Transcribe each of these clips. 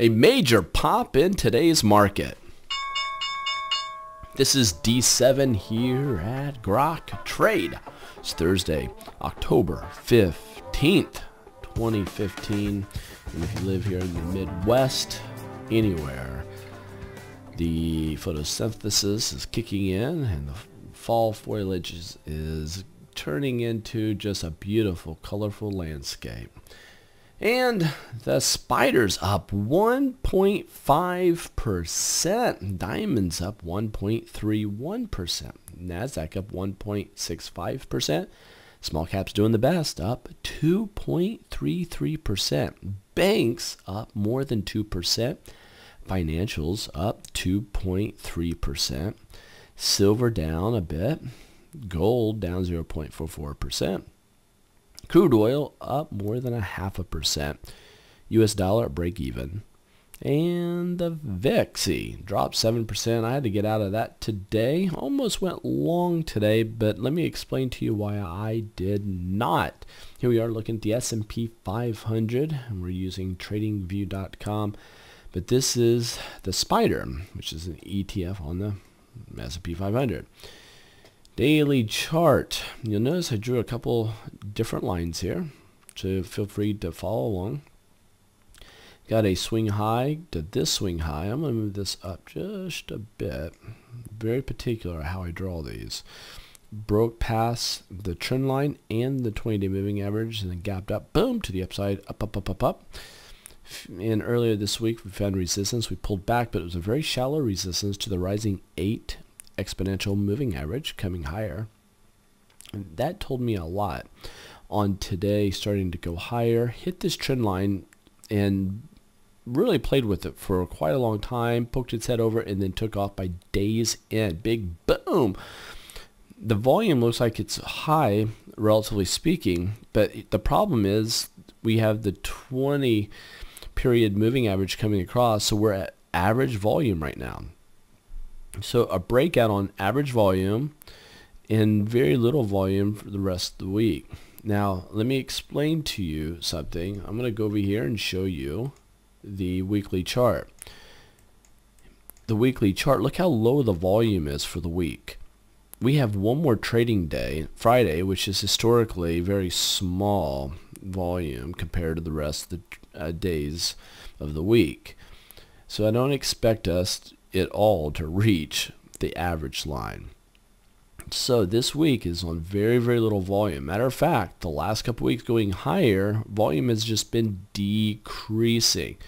A major pop in today's market. This is D7 here at Grok Trade. It's Thursday, October 15th, 2015. And if you live here in the Midwest, anywhere, the photosynthesis is kicking in and the fall foliage is turning into just a beautiful, colorful landscape. And the spider's up 1.5%. Diamond's up 1.31%. Nasdaq up 1.65%. Small caps doing the best, up 2.33%. Banks up more than 2%. Financials up 2.3%. Silver down a bit. Gold down 0.44%. Crude oil up more than 0.5%. US dollar at break even. And the VIX dropped 7%. I had to get out of that today. Almost went long today, but let me explain to you why I did not. Here we are looking at the S&P 500, and we're using tradingview.com. But this is the SPDR, which is an ETF on the S&P 500. Daily chart. You'll notice I drew a couple different lines here, so feel free to follow along. Got a swing high to this swing high. I'm going to move this up just a bit. Very particular how I draw these. Broke past the trend line and the 20-day moving average and then gapped up, boom, to the upside, up, up, up, up, up. And earlier this week we found resistance. We pulled back, but it was a very shallow resistance to the rising 8 exponential moving average coming higher. And that told me a lot. On today, starting to go higher, hit this trend line and really played with it for quite a long time, poked its head over and then took off by day's end. Big boom. The volume looks like it's high, relatively speaking, but the problem is we have the 20 period moving average coming across, so we're at average volume right now. So a breakout on average volume and very little volume for the rest of the week. Now let me explain to you something. I'm going to go over here and show you the weekly chart. The weekly chart, look how low the volume is for the week. We have one more trading day, Friday, which is historically very small volume compared to the rest of the days of the week. So I don't expect us it all to reach the average line. So this week is on very, very little volume. Matter of fact, the last couple weeks going higher, volume has just been decreasing.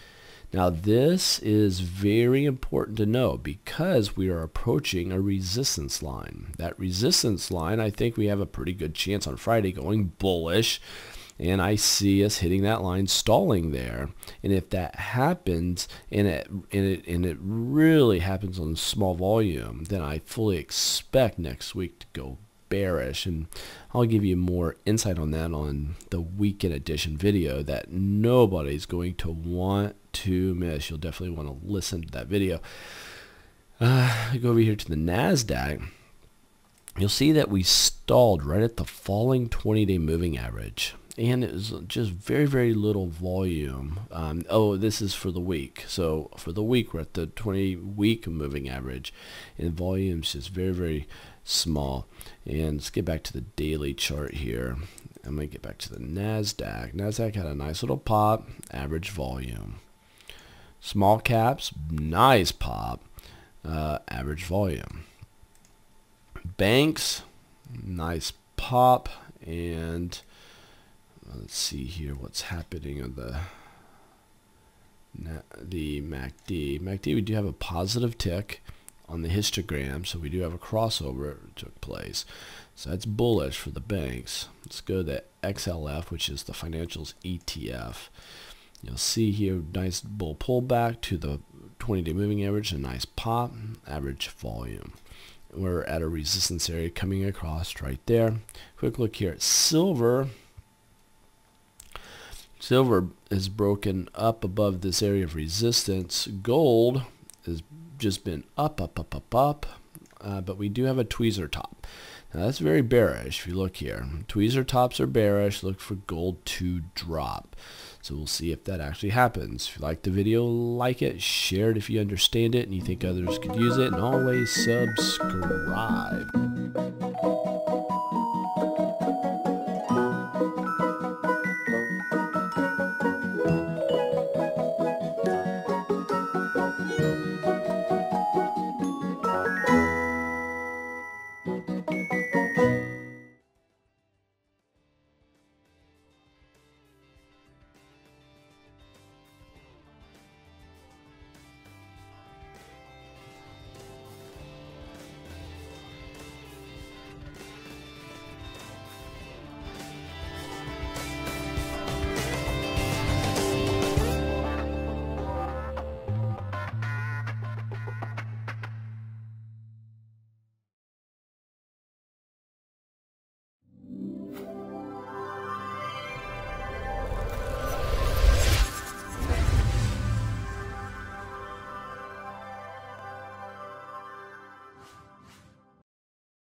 Now this is very important to know because we are approaching a resistance line. That resistance line, I think we have a pretty good chance on Friday going bullish. And I see us hitting that line, stalling there. And if that happens, and it really happens on small volume, then I fully expect next week to go bearish. And I'll give you more insight on that on the weekend edition video that nobody's going to want to miss. You'll definitely want to listen to that video. I go over here to the NASDAQ. You'll see that we stalled right at the falling 20-day moving average. And it was just very, very little volume. Oh, this is for the week. So for the week, we're at the 20-week moving average. And volume's just very, very small. And let's get back to the daily chart here. I'm going to get back to the NASDAQ. NASDAQ had a nice little pop, average volume. Small caps, nice pop, average volume. Banks, nice pop, and let's see here what's happening on the MACD. MACD, we do have a positive tick on the histogram, so we do have a crossover that took place. So that's bullish for the banks. Let's go to XLF, which is the financials ETF. You'll see here nice bull pullback to the 20-day moving average, a nice pop, average volume. We're at a resistance area coming across right there. Quick look here at silver. Silver is broken up above this area of resistance. Gold has just been up, up, up, up, up. but we do have a tweezer top. Now that's very bearish. If you look here, tweezer tops are bearish. Look for gold to drop. So we'll see if that actually happens. If you like the video, like it, share it if you understand it and you think others could use it, and always subscribe.